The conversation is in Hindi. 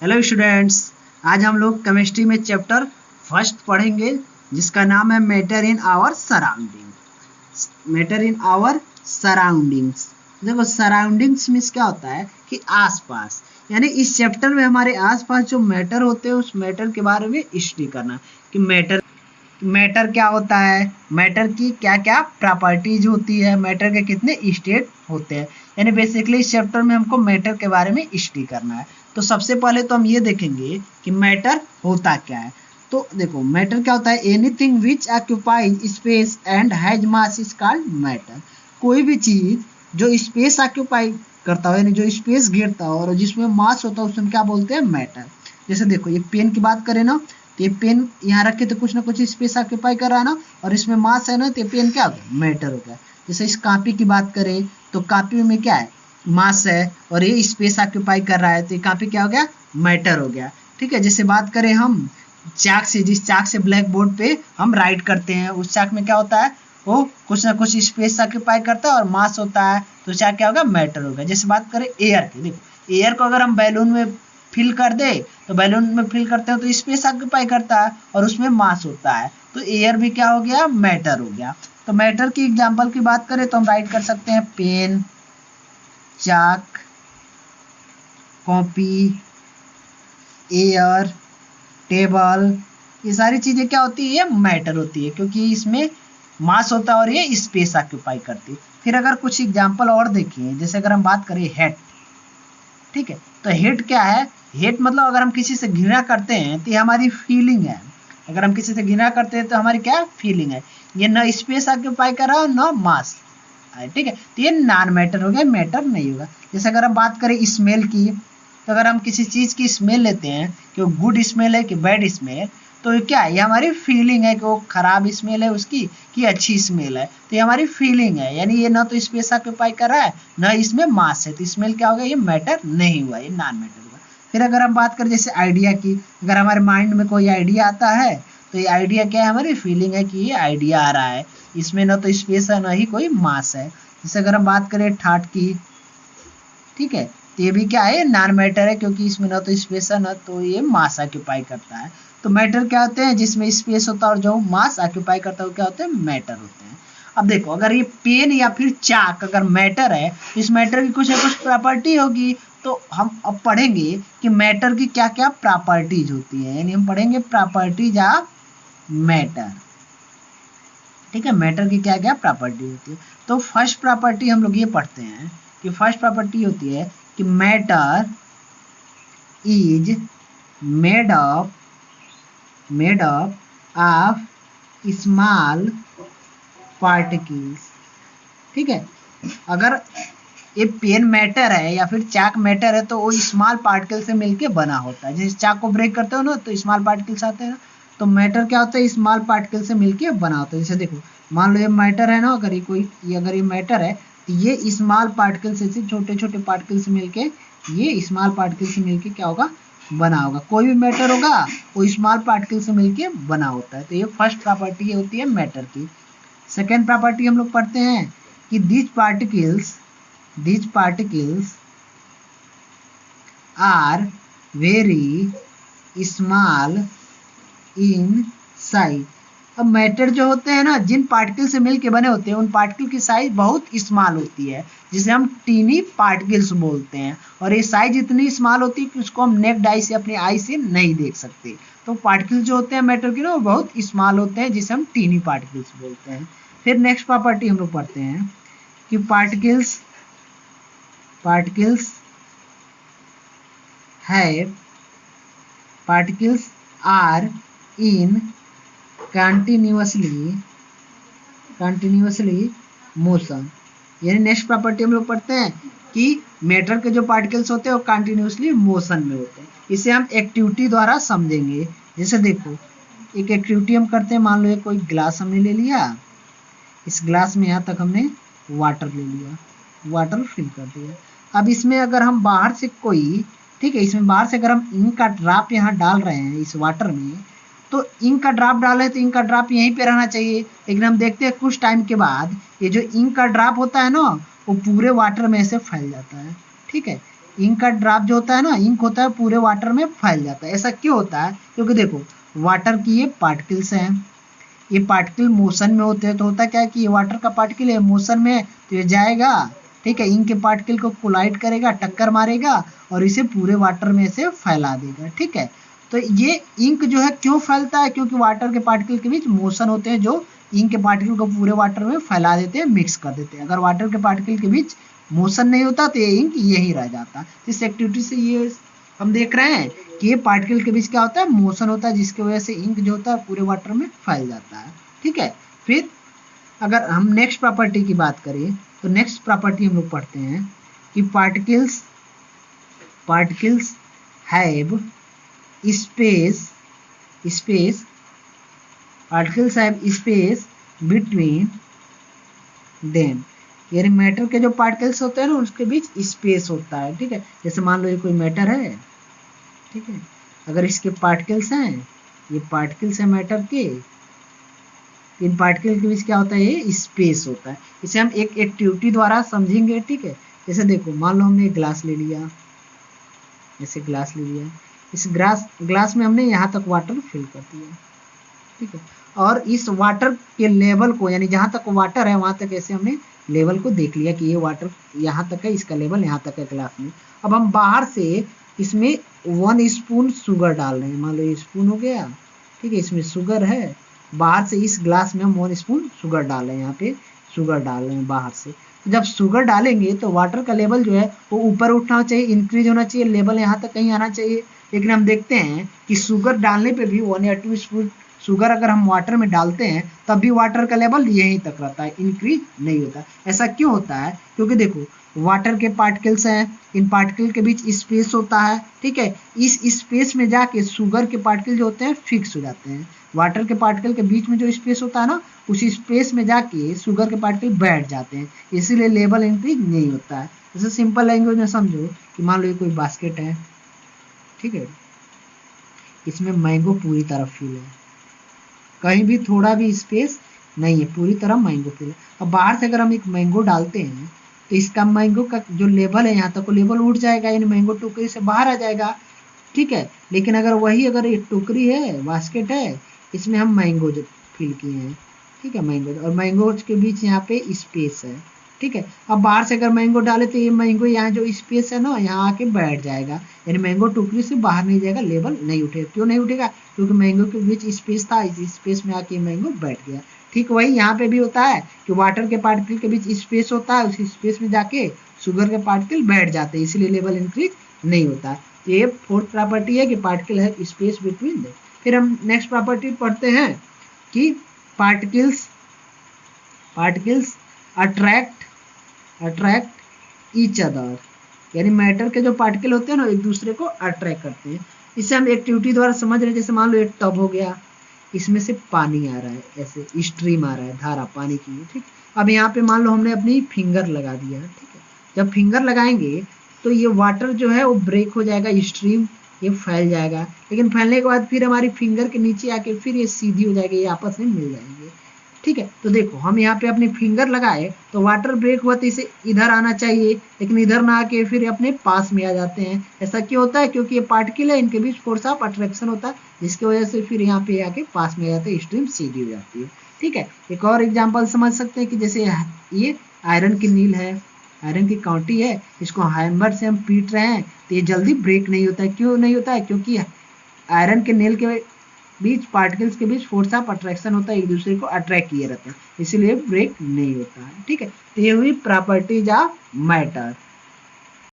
हेलो स्टूडेंट्स, आज हम लोग केमिस्ट्री में चैप्टर फर्स्ट पढ़ेंगे जिसका नाम है matter in our surrounding. Matter in our surroundings. देखो, सराउंडिंग्स मीन्स क्या होता है कि आसपास, यानी इस चैप्टर में हमारे आसपास जो मैटर होते हैं उस मैटर के बारे में स्टडी करना कि मैटर क्या होता है, मैटर की क्या क्या प्रॉपर्टीज होती है, मैटर के कितने स्टेट होते हैं। यानी बेसिकली इस चैप्टर में हमको मैटर के बारे में स्टडी करना है। तो सबसे पहले तो हम ये देखेंगे कि मैटर होता क्या है। तो देखो, मैटर क्या होता है, anything which occupies space and has mass is called matter. कोई भी चीज जो स्पेस ऑक्यूपाई करता हो, यानी जो स्पेस घेरता हो और जिसमें मास होता है, उसमें क्या बोलते हैं, मैटर। जैसे देखो, ये पेन की बात करें ना, तो ये पेन यहाँ रखे तो कुछ ना कुछ स्पेस ऑक्यूपाई कर रहा है ना, और इसमें मास है ना, तो ये पेन क्या हो गया, मैटर हो गया। जैसे इस कॉपी की बात करें तो कॉपी में क्या है, मास है, और ये स्पेस ऑक्यूपाई कर रहा है, तो ये कॉपी क्या हो गया, मैटर हो गया। ठीक है। जैसे बात करें हम चाक से, जिस चाक से ब्लैक बोर्ड पे हम राइट करते हैं, उस चाक में क्या होता है, वो कुछ ना कुछ स्पेस ऑक्यूपाई करता है और मास होता है, तो चाक क्या होगा, मैटर होगा। जैसे बात करें एयर की, देखो एयर को अगर हम बैलून में फिल कर दे, तो बैलून में फिल करते हैं तो स्पेस ऑक्यूपाई करता है और उसमें मास होता है, तो एयर भी क्या हो गया, मैटर हो गया। तो मैटर की एग्जांपल की बात करें तो हम राइट कर सकते हैं पेन, चाक, कॉपी, एयर, टेबल। ये सारी चीजें क्या होती है, ये मैटर होती है, क्योंकि इसमें मास होता है और ये स्पेस ऑक्यूपाई करती है। फिर अगर कुछ एग्जांपल और देखिए, जैसे अगर हम बात करें हेट, ठीक है, तो हेट क्या है, हेट मतलब अगर हम किसी से घृणा करते हैं तो ये हमारी फीलिंग है। अगर हम किसी से घृणा करते हैं तो हमारी क्या फीलिंग है, ये न स्पेस ऑक्यूपाई कर रहा है न मास। ठीक है, तो ये नॉन मैटर हो गया, मैटर नहीं होगा। जैसे अगर हम बात करें स्मेल की, तो अगर हम किसी चीज की स्मेल लेते हैं कि वो गुड स्मेल है कि बैड स्मेल, तो ये क्या है, ये हमारी फीलिंग है कि वो खराब स्मेल है उसकी कि अच्छी स्मेल है, तो ये हमारी फीलिंग है। यानी ये ना तो स्पेस ऑक्यूपाई कर रहा है ना इसमें मास है, तो स्मेल क्या होगा, ये मैटर नहीं हुआ, ये नॉन मैटर हुआ। फिर अगर हम बात करें जैसे आइडिया की, अगर हमारे माइंड में कोई आइडिया आता है तो ये आइडिया क्या है, हमारी फीलिंग है कि ये आइडिया आ रहा है, इसमें ना तो स्पेस है ना ही कोई मास है। जैसे अगर हम बात करें ठाट की, ठीक है, तो ये भी क्या है, नॉन मैटर है, क्योंकि इसमें ना तो स्पेस है ना तो ये मास ऑक्यूपाई करता है। तो मैटर क्या होते हैं, जिसमें स्पेस होता है और जो मास ऑक्यूपाई करता है वो क्या होते हैं, मैटर होते हैं। अब देखो, अगर ये पेन या फिर चाक अगर मैटर है, इस मैटर की कुछ ना कुछ प्रॉपर्टी होगी। तो हम अब पढ़ेंगे कि मैटर की क्या क्या प्रॉपर्टीज होती है, यानी हम पढ़ेंगे प्रॉपर्टीज ऑफ मैटर। ठीक है, मैटर की क्या क्या प्रॉपर्टी होती है। तो फर्स्ट प्रॉपर्टी हम लोग ये पढ़ते हैं कि फर्स्ट प्रॉपर्टी होती है कि matter is made up of small particles. ठीक है, अगर ये पेन मैटर है या फिर चाक मैटर है तो वो स्मॉल पार्टिकल से मिलके बना होता है। जैसे चाक को ब्रेक करते हो ना तो स्मॉल पार्टिकल्स आते हैं ना, तो मैटर क्या होता है, स्मॉल पार्टिकल से मिलके बना होता है। जैसे देखो, मान लो ये मैटर है ना, अगर ये कोई अगर ये मैटर है तो ये स्मॉल पार्टिकल से छोटे छोटे पार्टिकल से मिलके, ये स्मॉल पार्टिकल से मिलके क्या होगा, बना होगा। कोई भी मैटर होगा वो स्मॉल पार्टिकल से मिलके बना होता है। तो ये फर्स्ट प्रॉपर्टी होती है मैटर की। सेकेंड प्रॉपर्टी हम लोग पढ़ते हैं कि these particles are very small in size। अब मैटर जो होते हैं ना, जिन पार्टिकल से मिलके बने होते हैं उन पार्टिकल की साइज बहुत स्मॉल होती है, जिसे हम टीनी पार्टिकल्स बोलते हैं। और ये साइज इतनी स्मॉल होती है कि उसको हम नेक्ड आई से, अपनी आई से नहीं देख सकते। तो पार्टिकल जो होते हैं मैटर के ना, वो बहुत स्मॉल होते हैं, जिसे हम टीनी पार्टिकल्स बोलते हैं। फिर नेक्स्ट प्रॉपर्टी हम लोग पढ़ते हैं कि particles are in continuously motion. यानी नेक्स्ट प्रॉपर्टी हम लोग पढ़ते हैं कि मैटर के जो पार्टिकल्स होते हैं वो कंटिन्यूअसली मोशन में होते हैं। इसे हम एक्टिविटी द्वारा समझेंगे। जैसे देखो, एक एक्टिविटी हम करते हैं, मान लो कोई ग्लास हमने ले लिया, इस ग्लास में यहाँ तक हमने वाटर ले लिया, वाटर फिल कर दिया। अब इसमें अगर हम बाहर से कोई, ठीक है, इसमें बाहर से अगर हम इंक का ड्रॉप यहाँ डाल रहे हैं इस वाटर में, तो इंक का ड्रॉप डाले तो इंक का ड्रॉप यहीं पे रहना चाहिए। लेकिन हम देखते हैं कुछ टाइम के बाद ये जो इंक का ड्रॉप होता है ना, वो पूरे वाटर में से फैल जाता है। ठीक है, इंक का ड्रॉप जो होता है ना, इंक होता है पूरे वाटर में फैल जाता है। ऐसा क्यों होता है? क्योंकि देखो वाटर की ये पार्टिकल्स हैं, ये पार्टिकल मोशन में होते हैं, तो होता क्या है कि ये वाटर का पार्टिकल है, मोशन में है, तो ये जाएगा, ठीक है, इंक के पार्टिकल को कोलाइड करेगा, टक्कर मारेगा और इसे पूरे वाटर में से फैला देगा, ठीक है। तो ये इंक जो है क्यों फैलता है? क्योंकि वाटर के पार्टिकल के बीच मोशन होते हैं जो इंक के पार्टिकल को पूरे वाटर में फैला देते हैं, मिक्स कर देते हैं। अगर वाटर के पार्टिकल के बीच मोशन नहीं होता तो ये इंक यही रह जाता। इस एक्टिविटी से ये हम देख रहे हैं कि ये पार्टिकल के बीच क्या होता है, मोशन होता है, जिसकी वजह से इंक जो होता है पूरे वाटर में फैल जाता है, ठीक है। फिर अगर हम नेक्स्ट प्रॉपर्टी की बात करें तो नेक्स्ट प्रॉपर्टी हम लोग पढ़ते हैं कि particles have space particles have space between them, यानी मैटर के जो पार्टिकल्स होते हैं ना उसके बीच स्पेस होता है, ठीक है। जैसे मान लो ये कोई मैटर है, ठीक है, अगर इसके पार्टिकल्स हैं, ये पार्टिकल्स है मैटर के, इन पार्टिकल के बीच क्या होता है, ये स्पेस होता है। इसे हम एक एक्टिविटी द्वारा समझेंगे, ठीक है। जैसे देखो मान लो हमने एक ग्लास ले लिया, जैसे ग्लास ले लिया, इस ग्लास में हमने यहाँ तक वाटर फिल कर दिया, ठीक है, और इस वाटर के लेवल को, यानी जहाँ तक वाटर है वहाँ तक ऐसे हमने लेवल को देख लिया कि ये वाटर यहाँ तक है, इसका लेवल यहाँ तक है ग्लास में। अब हम बाहर से इसमें 1 स्पून शुगर डाल रहे हैं, मान लो ये स्पून हो गया, ठीक है, इसमें शुगर है, बाहर से इस ग्लास में हम 1 स्पून शुगर डाल रहे हैं, यहाँ पे शुगर डाल रहे हैं बाहर से। तो जब शुगर डालेंगे तो वाटर का लेवल जो है वो ऊपर उठना चाहिए, इंक्रीज होना चाहिए, लेवल यहाँ तक कहीं आना चाहिए। लेकिन हम देखते हैं कि शुगर डालने पे भी 1 या 2 स्पून शुगर अगर हम वाटर में डालते हैं तब भी वाटर का लेवल यहीं तक रहता है, इंक्रीज नहीं होता। ऐसा क्यों होता है? क्योंकि देखो वाटर के पार्टिकल्स हैं, इन पार्टिकल के बीच स्पेस होता है, ठीक है, इस स्पेस में जाके शुगर के पार्टिकल जो होते हैं फिक्स हो जाते हैं। वाटर के पार्टिकल के बीच में जो स्पेस होता है ना, उस स्पेस में जाके शुगर के पार्टिकल बैठ जाते हैं, इसीलिए लेवल इंक्रीज नहीं होता है। जैसे सिंपल लैंग्वेज में समझो कि मान लो ये कोई बास्केट है, ठीक है, इसमें मैंगो पूरी तरह फिल है, कहीं भी थोड़ा भी स्पेस नहीं है, पूरी तरह मैंगो फिल है। अब बाहर से अगर हम एक मैंगो डालते हैं तो इसका मैंगो का जो लेवल है यहाँ तक तो लेवल उठ जाएगा, यानी मैंगो टोकरी से बाहर आ जाएगा, ठीक है। लेकिन अगर एक टोकरी है, बास्केट है, इसमें हम मैंगो जो फिल किए हैं, ठीक है, मैंगो, और मैंगो के बीच यहाँ पे स्पेस है, ठीक है। अब बाहर से अगर मैंगो डाले तो ये मैंगो यहाँ जो स्पेस है ना यहाँ आके बैठ जाएगा, यानी मैंगो टोकरी से बाहर नहीं जाएगा, लेवल नहीं उठेगा। क्यों नहीं उठेगा? क्योंकि मैंगो के बीच स्पेस था, इस स्पेस में आके मैंगो बैठ गया। ठीक वही यहाँ पे भी होता है कि वाटर के पार्टिकल के बीच स्पेस होता है, उस स्पेस में जाके शुगर के पार्टिकल बैठ जाते हैं, इसलिए लेवल इंक्रीज नहीं होता है। ये फोर्थ प्रॉपर्टी है कि पार्टिकल है स्पेस बिटवीन देम। फिर हम नेक्स्ट प्रॉपर्टी पढ़ते हैं कि पार्टिकल्स अट्रैक्ट ईच अदर, यानी मैटर के जो पार्टिकल होते हैं ना एक दूसरे को अट्रैक्ट करते हैं। इसे हम एक्टिविटी द्वारा समझ रहे हैं। जैसे मान लो एक टब हो गया, इसमें से पानी आ रहा है, ऐसे स्ट्रीम आ रहा है, धारा पानी की, ठीक। अब यहाँ पे मान लो हमने अपनी फिंगर लगा दिया, ठीक है। जब फिंगर लगाएंगे तो ये वाटर जो है वो ब्रेक हो जाएगा, स्ट्रीम ये फैल जाएगा, लेकिन फैलने के बाद फिर हमारी फिंगर के नीचे आके फिर ये सीधी हो जाएगी, ये आपस में मिल जाएंगे, ठीक है। तो देखो हम यहाँ पे अपनी फिंगर लगाए तो वाटर ब्रेक हुआ तो इसे इधर आना चाहिए, लेकिन इधर ना आके फिर अपने पास में आ जाते हैं। ऐसा क्यों होता है? क्योंकि ये पार्टिकल है, इनके बीच फोर्स ऑफ अट्रैक्शन होता है, जिसकी वजह से फिर यहाँ पे आके पास में आ जाते हैं, स्ट्रीम सीधी हो जाती है, ठीक है। एक और एग्जाम्पल समझ सकते हैं कि जैसे ये आयरन की नील है, आयरन की कांटी है, इसको हैमर से हम पीट रहे हैं तो ये जल्दी ब्रेक नहीं होता है। क्यों नहीं होता है? क्योंकि आयरन के नेल के बीच पार्टिकल्स के बीच फोर्स ऑफ अट्रैक्शन होता है, एक दूसरे को अट्रैक्ट किए रहते हैं, इसीलिए ब्रेक नहीं होता है, ठीक है। तो ये हुई प्रॉपर्टीज ऑफ मैटर।